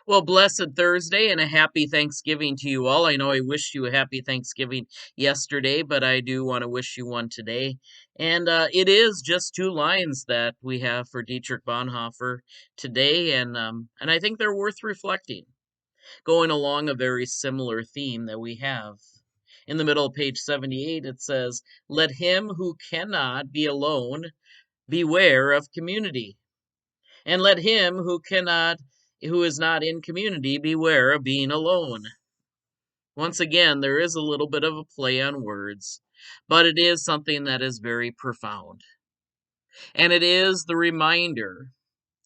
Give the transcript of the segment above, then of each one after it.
Well, blessed Thursday and a happy Thanksgiving to you all. I know I wished you a happy Thanksgiving yesterday, but I do want to wish you one today. And it is just two lines that we have for Dietrich Bonhoeffer today, and I think they're worth reflecting, going along a very similar theme that we have. In the middle of page 78, it says, "Let him who cannot be alone beware of community. And let him who is not in community beware of being alone." Once again, there is a little bit of a play on words, but it is something that is very profound. And it is the reminder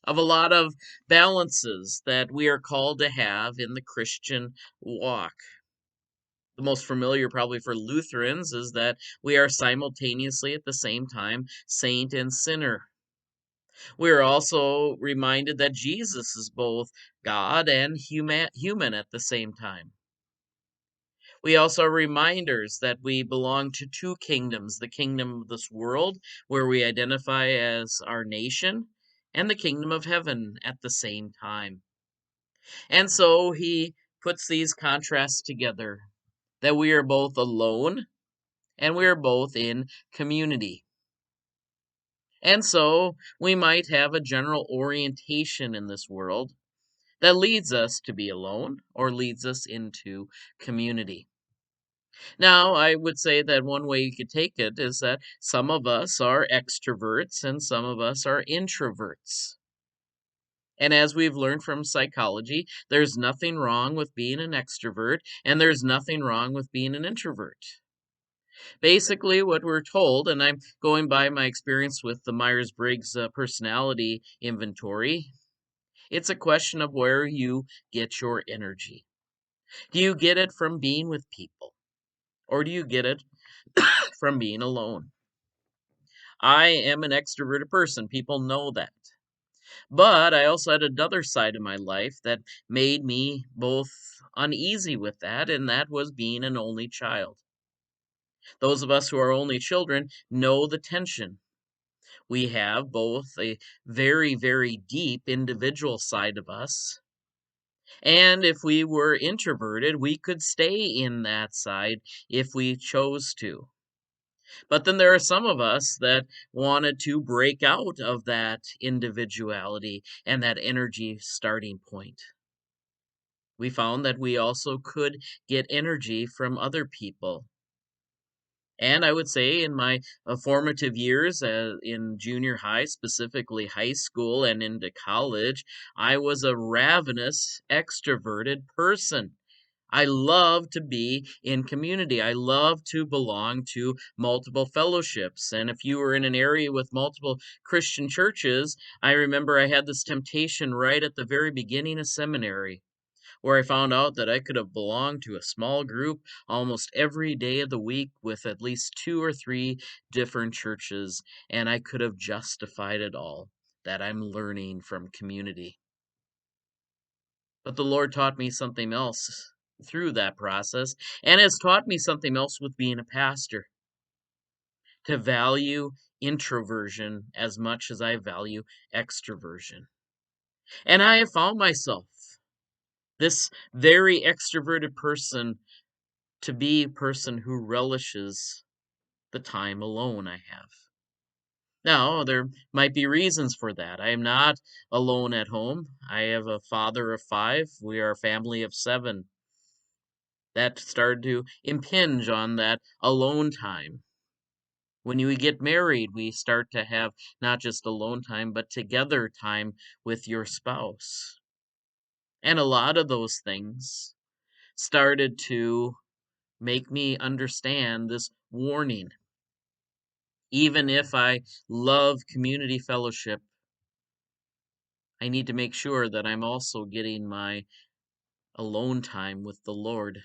of a lot of balances that we are called to have in the Christian walk. The most familiar, probably for Lutherans, is that we are simultaneously at the same time saint and sinner. We are also reminded that Jesus is both God and human at the same time. We also are reminders that we belong to two kingdoms, the kingdom of this world, where we identify as our nation, and the kingdom of heaven at the same time. And so he puts these contrasts together, that we are both alone and we are both in community. And so we might have a general orientation in this world that leads us to be alone or leads us into community. Now, I would say that one way you could take it is that some of us are extroverts and some of us are introverts. And as we've learned from psychology, there's nothing wrong with being an extrovert and there's nothing wrong with being an introvert. Basically, what we're told, and I'm going by my experience with the Myers-Briggs personality inventory, it's a question of where you get your energy. Do you get it from being with people? Or do you get it from being alone? I am an extroverted person. People know that. But I also had another side of my life that made me both uneasy with that, and that was being an only child. Those of us who are only children know the tension. We have both a very, very deep individual side of us, and if we were introverted, we could stay in that side if we chose to. But then there are some of us that wanted to break out of that individuality and that energy starting point. We found that we also could get energy from other people. And I would say in my formative years, in junior high, specifically high school and into college, I was a ravenous, extroverted person. I love to be in community. I love to belong to multiple fellowships. And if you were in an area with multiple Christian churches, I remember I had this temptation right at the very beginning of seminary, where I found out that I could have belonged to a small group almost every day of the week with at least two or three different churches, and I could have justified it all, that I'm learning from community. But the Lord taught me something else through that process, and has taught me something else with being a pastor, to value introversion as much as I value extroversion. And I have found myself, this very extroverted person, to be a person who relishes the time alone I have. Now, there might be reasons for that. I am not alone at home. I have a father of five. We are a family of seven. That started to impinge on that alone time. When we get married, we start to have not just alone time, but together time with your spouse. And a lot of those things started to make me understand this warning. Even if I love community fellowship, I need to make sure that I'm also getting my alone time with the Lord.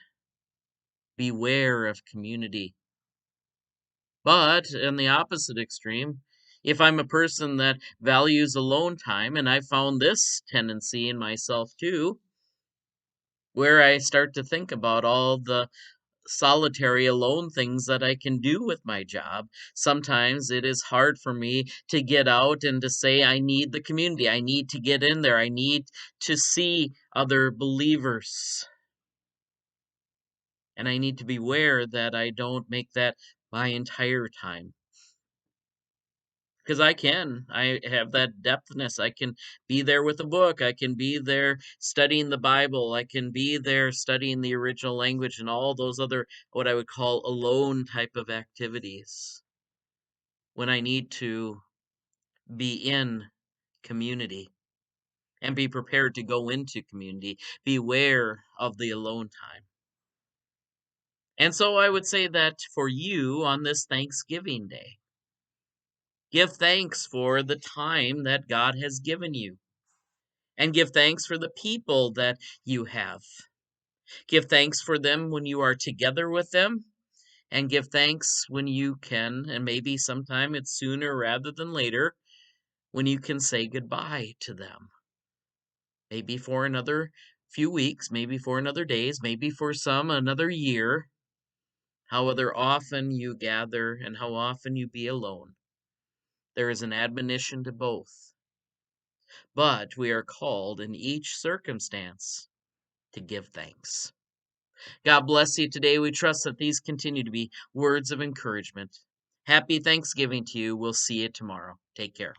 Beware of community. But in the opposite extreme, if I'm a person that values alone time, and I found this tendency in myself too, where I start to think about all the solitary alone things that I can do with my job. Sometimes it is hard for me to get out and to say, I need the community. I need to get in there. I need to see other believers. And I need to be aware that I don't make that my entire time. Because I have that depthness. I can be there with a book. I can be there studying the Bible. I can be there studying the original language and all those other, what I would call alone type of activities when I need to be in community and be prepared to go into community. Beware of the alone time. And so I would say that for you on this Thanksgiving Day, give thanks for the time that God has given you. And give thanks for the people that you have. Give thanks for them when you are together with them, and give thanks when you can, and maybe sometime it's sooner rather than later, when you can say goodbye to them. Maybe for another few weeks, maybe for another days, maybe for some another year. However often you gather and how often you be alone, there is an admonition to both. But we are called in each circumstance to give thanks. God bless you today. We trust that these continue to be words of encouragement. Happy Thanksgiving to you. We'll see you tomorrow. Take care.